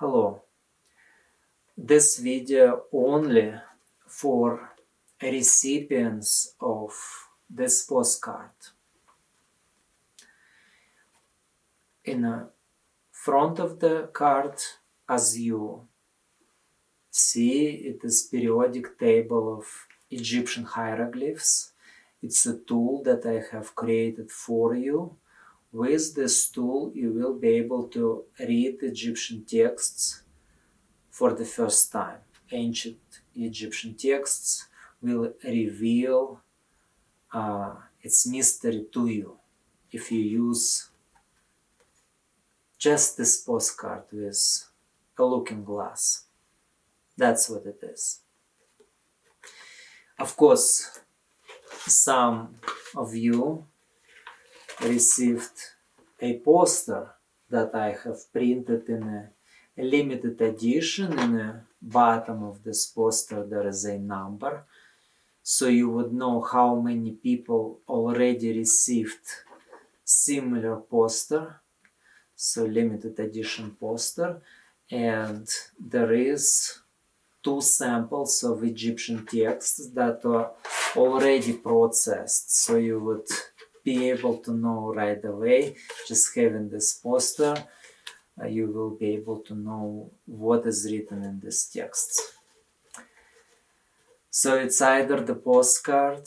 Hello. This video only for recipients of this postcard. In the front of the card, as you see, it is periodic table of Egyptian hieroglyphs. It's a tool that I have created for you. With this tool, you will be able to read Egyptian texts for the first time. Ancient Egyptian texts will reveal its mystery to you if you use just this postcard with a looking glass. That's what it is. Of course, some of you received a poster that I have printed in a limited edition. In the bottom of this poster there is a number, so you would know how many people already received similar poster, so limited edition poster. And there is 2 samples of Egyptian texts that are already processed, so you would be able to know right away, just having this poster, you will be able to know what is written in these texts. So it's either the postcard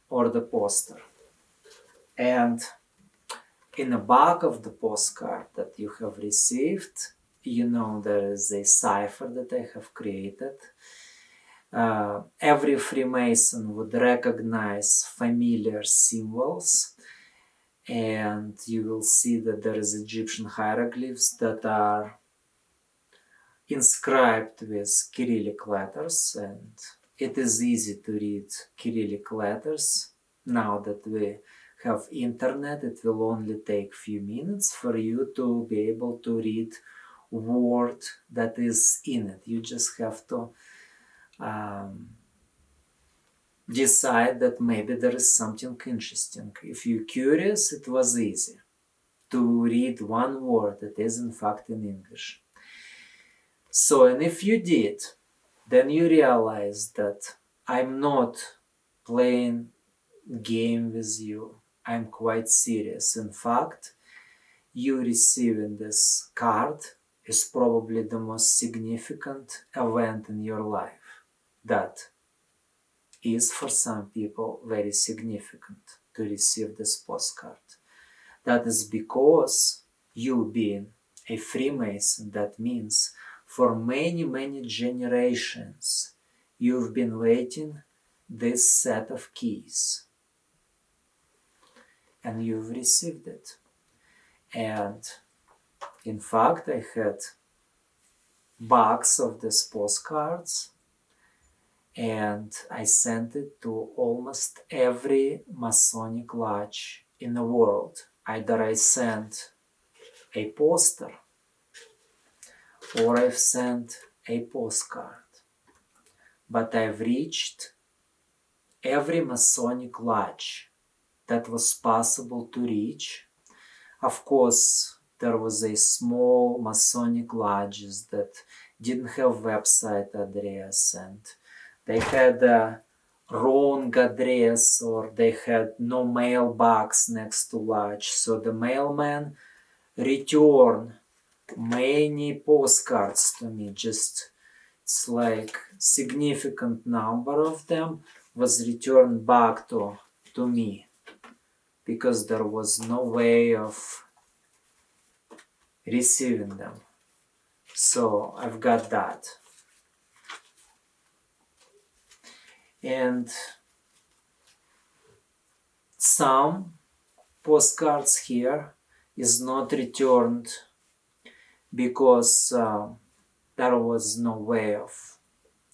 or the poster. And in the back of the postcard that you have received, you know there is a cipher that I have created. Every Freemason would recognize familiar symbols, and you will see that there is Egyptian hieroglyphs that are inscribed with Cyrillic letters, and it is easy to read Cyrillic letters. Now that we have internet, it will only take few minutes for you to be able to read word that is in it. You just have to decide that maybe there is something interesting. If you're curious, it was easy to read one word that is in fact in English. So, and if you did, then you realize that I'm not playing game with you. I'm quite serious. In fact, you receiving this card is probably the most significant event in your life. That is for some people very significant to receive this postcard. That is because you being a Freemason, that means for many generations you've been waiting this set of keys and you've received it. And in fact, I had box of these postcards, and I sent it to almost every Masonic lodge in the world. Either I sent a poster or I've sent a postcard. But I've reached every Masonic lodge that was possible to reach. Of course, there was a small Masonic lodges that didn't have website address, and they had a wrong address, or they had no mailbox next to lodge. So the mailman returned many postcards to me. Just it's like significant number of them was returned back to me, because there was no way of receiving them. So I've got that. And some postcards here is not returned because there was no way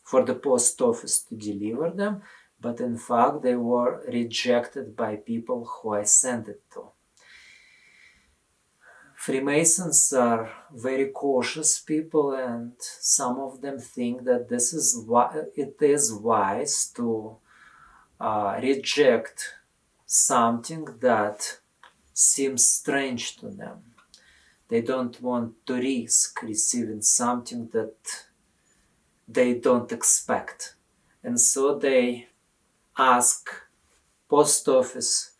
for the post office to deliver them, but in fact they were rejected by people who I sent it to. Freemasons are very cautious people, and some of them think that this is why it is wise to reject something that seems strange to them. They don't want to risk receiving something that they don't expect. And so they ask post office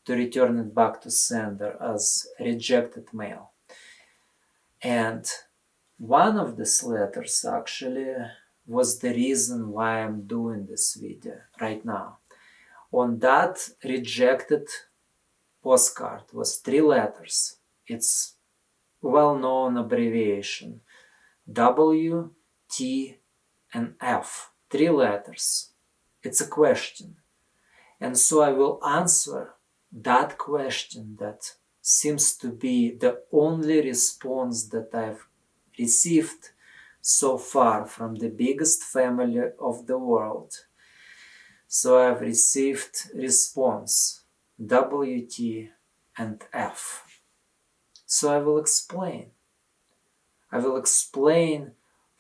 to return it back to sender as rejected mail. And one of these letters actually was the reason why I'm doing this video right now. On that rejected postcard was 3 letters. It's well-known abbreviation, W, T, and F. 3 letters. It's a question. And so I will answer that question that seems to be the only response that I've received so far from the biggest family of the world. So I've received response W, T, and F. So I will explain. I will explain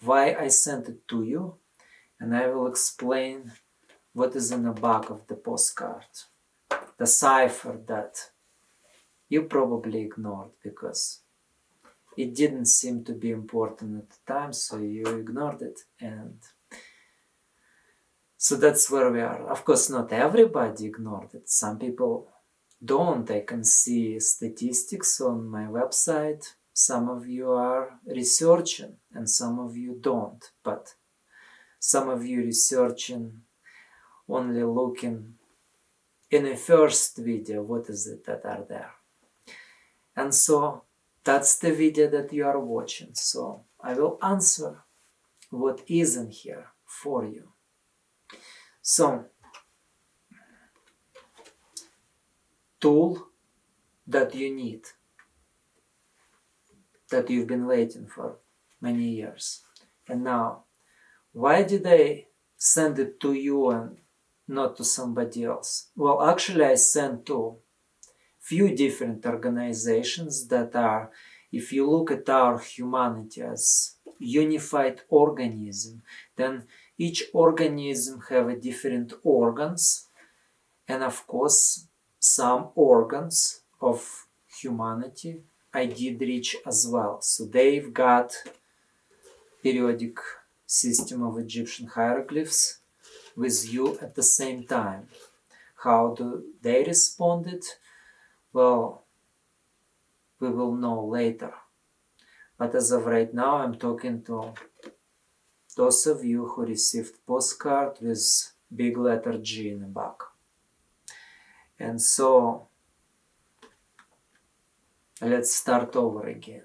why I sent it to you, and I will explain what is in the back of the postcard. The cipher that you probably ignored because it didn't seem to be important at the time, so you ignored it. And so that's where we are. Of course, not everybody ignored it. Some people don't. I can see statistics on my website. Some of you are researching and some of you don't. But some of you researching only looking in the first video, what is it that are there. And so that's the video that you are watching. So I will answer what is in here for you. So, tool that you need, that you've been waiting for many years. And now, why did I send it to you and not to somebody else? Well, actually I sent to few different organizations that are, if you look at our humanity as unified organism, then each organism have a different organs, and of course some organs of humanity I did reach as well. So they've got periodic system of Egyptian hieroglyphs with you at the same time. How do they responded? Well, we will know later. But as of right now, I'm talking to those of you who received postcard with big letter G in the back. And so, let's start over again.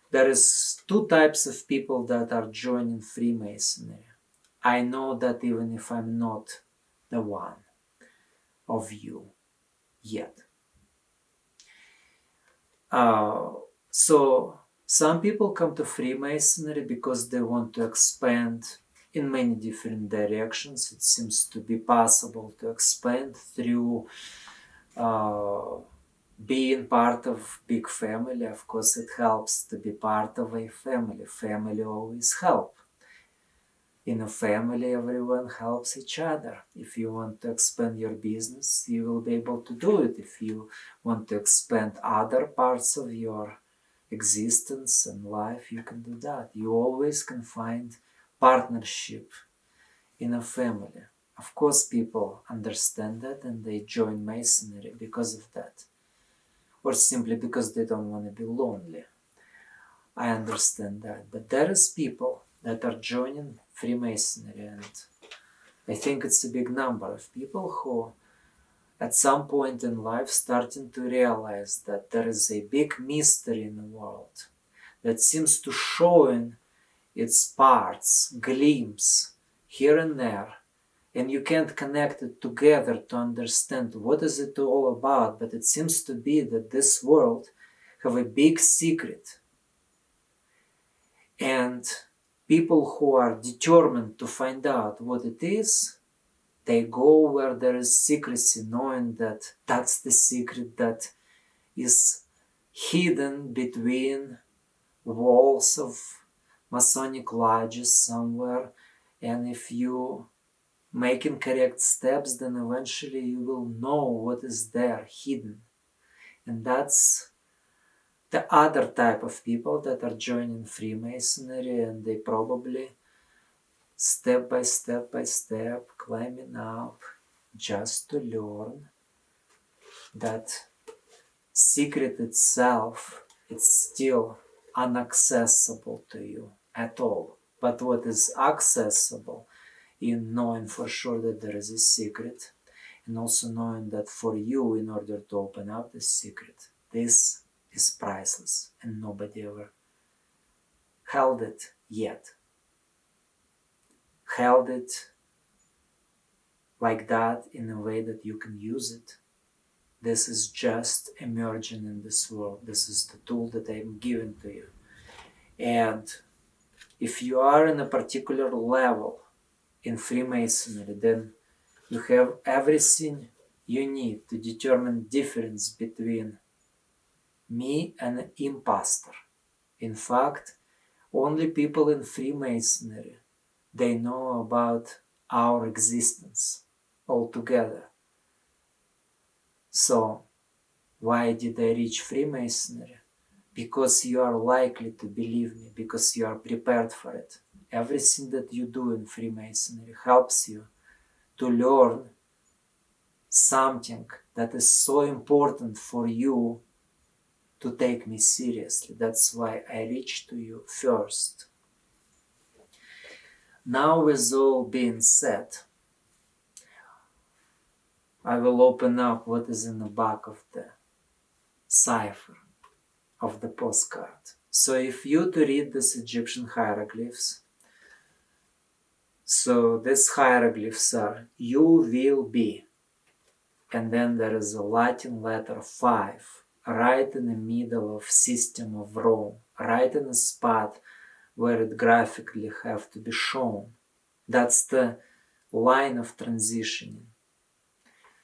There is 2 types of people that are joining Freemasonry. I know that even if I'm not the one of you yet. So some people come to Freemasonry because they want to expand in many different directions. It seems to be possible to expand through being part of big family. Of course, it helps to be part of a family. Family always help. In a family, everyone helps each other. If you want to expand your business, you will be able to do it. If you want to expand other parts of your existence and life, you can do that. You always can find partnership in a family. Of course, people understand that and they join Masonry because of that. Or simply because they don't want to be lonely. I understand that. But there is people that are joining Freemasonry, and I think it's a big number of people who at some point in life starting to realize that there is a big mystery in the world that seems to show in its parts, glimpse here and there, and you can't connect it together to understand what is it all about. But it seems to be that this world have a big secret, and people who are determined to find out what it is, they go where there is secrecy, knowing that that's the secret that is hidden between walls of Masonic lodges somewhere. And if you making correct steps, then eventually you will know what is there hidden. And that's the other type of people that are joining Freemasonry, and they probably step by step climbing up just to learn that secret itself, it's still inaccessible to you at all. But what is accessible in knowing for sure that there is a secret, and also knowing that for you, in order to open up this secret, this is priceless and nobody ever held it yet. Held it like that in a way that you can use it. This is just emerging in this world. This is the tool that I'm giving to you. And if you are in a particular level in Freemasonry, then you have everything you need to determine difference between me and an imposter. In fact, only people in Freemasonry, they know about our existence altogether. So, why did I reach Freemasonry? Because you are likely to believe me, because you are prepared for it. Everything that you do in Freemasonry helps you to learn something that is so important for you to take me seriously. That's why I reached to you first. Now, with all being said, I will open up what is in the back of the cipher of the postcard. So if you to read these Egyptian hieroglyphs, so these hieroglyphs are you will be, and then there is a Latin letter 5 right in the middle of system of Rome, right in the spot where it graphically have to be shown. That's the line of transitioning.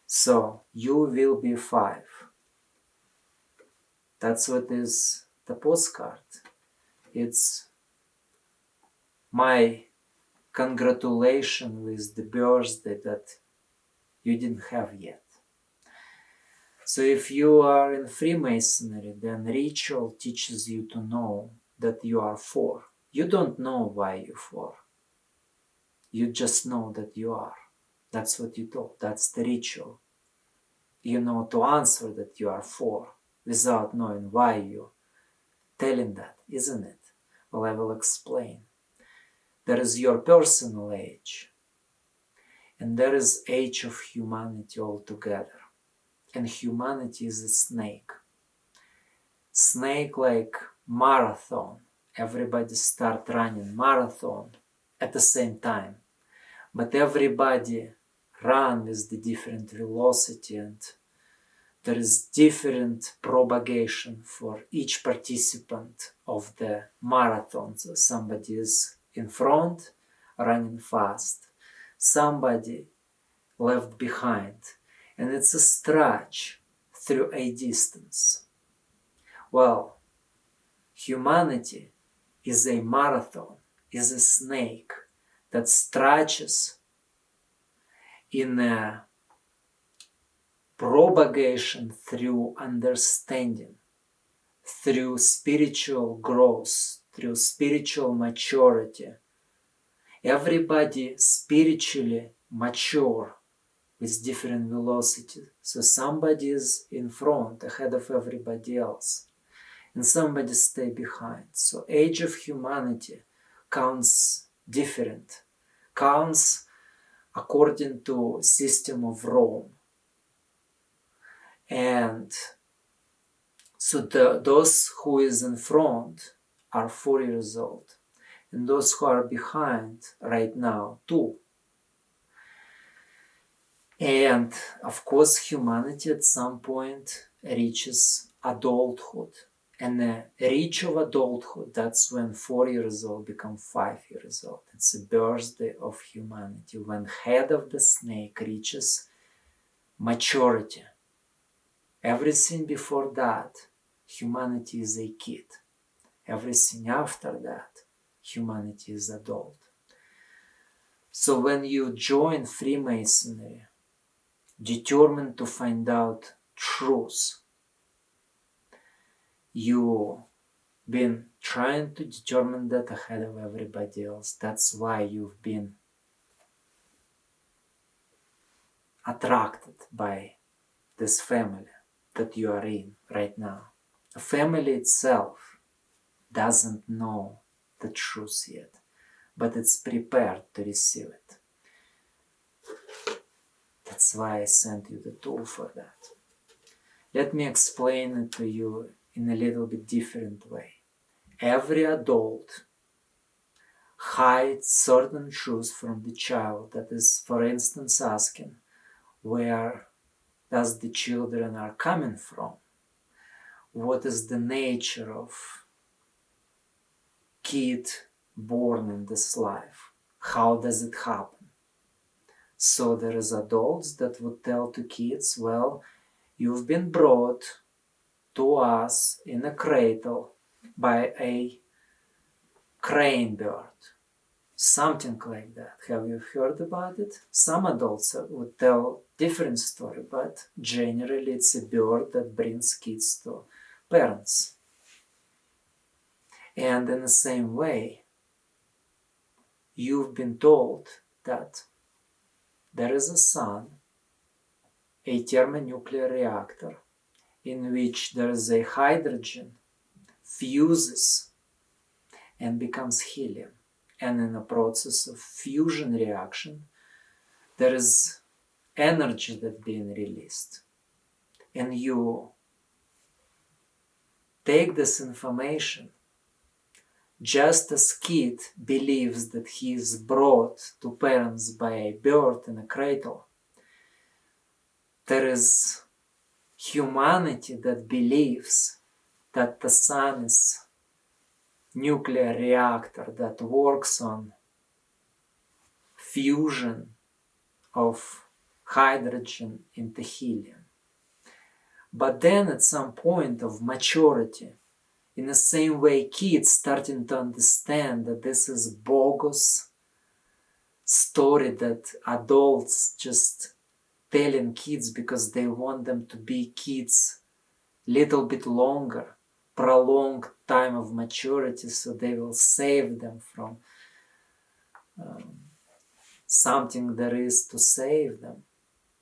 So you will be 5. That's what is the postcard. It's my congratulations with the birthday that you didn't have yet. So if you are in Freemasonry, then ritual teaches you to know that you are 4. You don't know why you're 4. You just know that you are. That's what you do. That's the ritual. You know to answer that you are 4 without knowing why you're telling that, isn't it? Well, I will explain. There is your personal age, and there is age of humanity altogether. And humanity is a snake. Snake like marathon. Everybody start running marathon at the same time. But everybody run with the different velocity, and there is different propagation for each participant of the marathon. So somebody is in front, running fast. Somebody left behind. And it's a stretch through a distance. Well, humanity is a marathon, is a snake that stretches in a propagation through understanding, through spiritual growth, through spiritual maturity. Everybody spiritually mature with different velocity. So somebody is in front, ahead of everybody else, and somebody stay behind. So age of humanity counts different, counts according to system of Rome. And so those who is in front are 4 years old, and those who are behind right now 2. And of course, humanity at some point reaches adulthood. And the reach of adulthood, that's when 4 years old become 5 years old. It's a birthday of humanity, when head of the snake reaches maturity. Everything before that, humanity is a kid. Everything after that, humanity is adult. So when you join Freemasonry, determined to find out truth, You been trying to determine that ahead of everybody else. That's why you've been attracted by this family that you are in right now. A family itself doesn't know the truth yet, but it's prepared to receive it. That's why I sent you the tool for that. Let me explain it to you in a little bit different way. Every adult hides certain truths from the child. That is, for instance, asking, where does the children are coming from? What is the nature of kid born in this life? How does it happen? So there is adults that would tell to kids, well, you've been brought to us in a cradle by a crane bird. Something like that. Have you heard about it? Some adults would tell different story, but generally it's a bird that brings kids to parents. And in the same way, you've been told that there is a sun, a thermonuclear reactor, in which there is a hydrogen fuses and becomes helium. And in a process of fusion reaction, there is energy that's being released. And you take this information just as kid believes that he is brought to parents by a bird in a cradle. There is humanity that believes that the sun is nuclear reactor that works on fusion of hydrogen into helium. But then at some point of maturity, in the same way kids starting to understand that this is bogus story that adults just telling kids because they want them to be kids little bit longer, prolonged time of maturity, so they will save them from something there is to save them.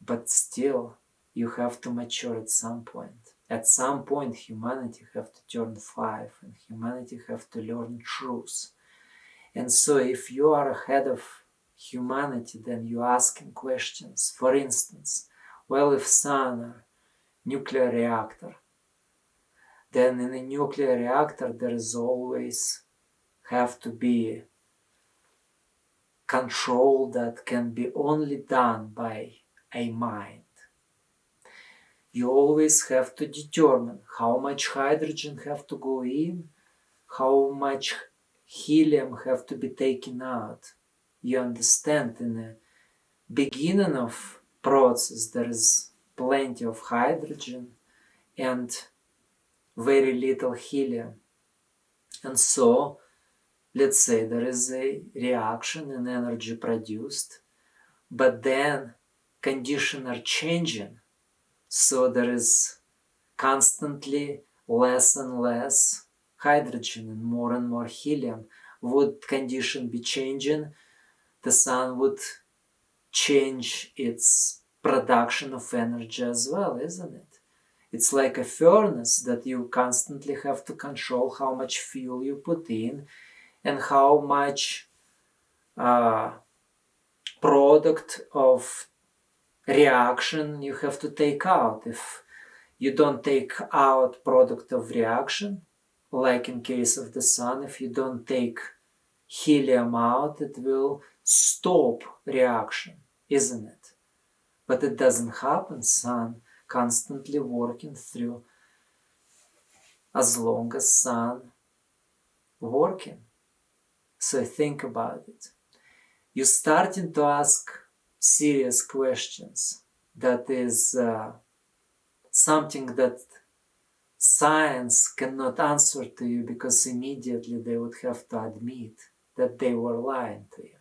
But still, you have to mature at some point. At some point, humanity have to turn 5 and humanity have to learn truth. And so if you are ahead of humanity, then you're asking questions. For instance, well, if sun or nuclear reactor, then in a nuclear reactor there is always have to be control that can be only done by a mind. You always have to determine how much hydrogen have to go in, how much helium have to be taken out. You understand, in the beginning of process there is plenty of hydrogen and very little helium. And so, let's say there is a reaction and energy produced, but then conditions are changing. So there is constantly less and less hydrogen and more helium. Would condition be changing, the sun would change its production of energy as well, isn't it? It's like a furnace that you constantly have to control how much fuel you put in and how much product of reaction you have to take out. If you don't take out product of reaction, like in case of the sun, if you don't take helium out, it will stop reaction, isn't it? But it doesn't happen. Sun constantly working through as long as sun working. So think about it. You're starting to ask serious questions. That is something that science cannot answer to you, because immediately they would have to admit that they were lying to you.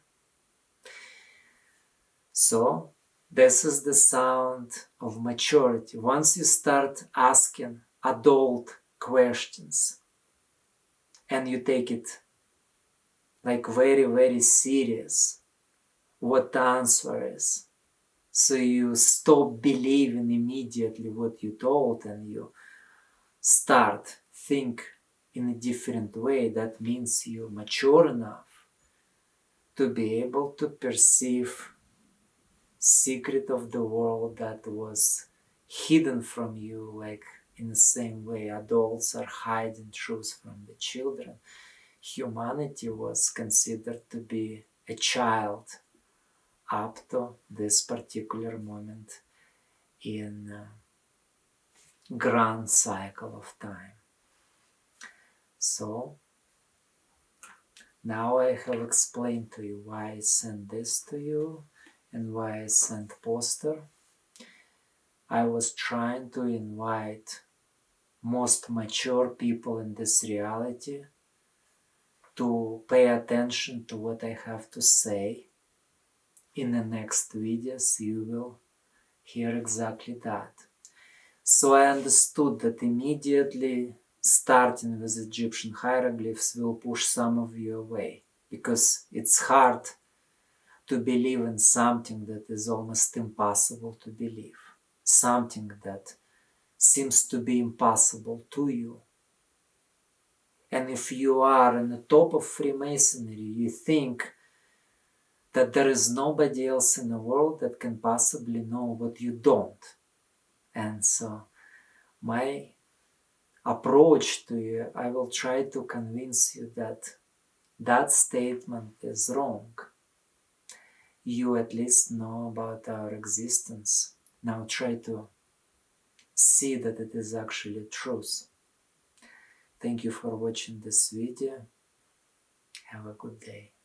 So this is the sound of maturity. Once you start asking adult questions and you take it like very, very serious what the answer is. So you stop believing immediately what you told and you start think in a different way. That means you mature enough to be able to perceive secret of the world that was hidden from you, like in the same way adults are hiding truth from the children. Humanity was considered to be a child up to this particular moment in grand cycle of time. So now I have explained to you why I sent this to you and why I sent poster. I was trying to invite most mature people in this reality to pay attention to what I have to say. In the next videos you will hear exactly that. So I understood that immediately starting with Egyptian hieroglyphs will push some of you away, because it's hard to believe in something that is almost impossible to believe, something that seems to be impossible to you. And if you are in the top of Freemasonry, you think that there is nobody else in the world that can possibly know what you don't. And so my approach to you, I will try to convince you that that statement is wrong. You at least know about our existence. Now try to see that it is actually truth. Thank you for watching this video. Have a good day.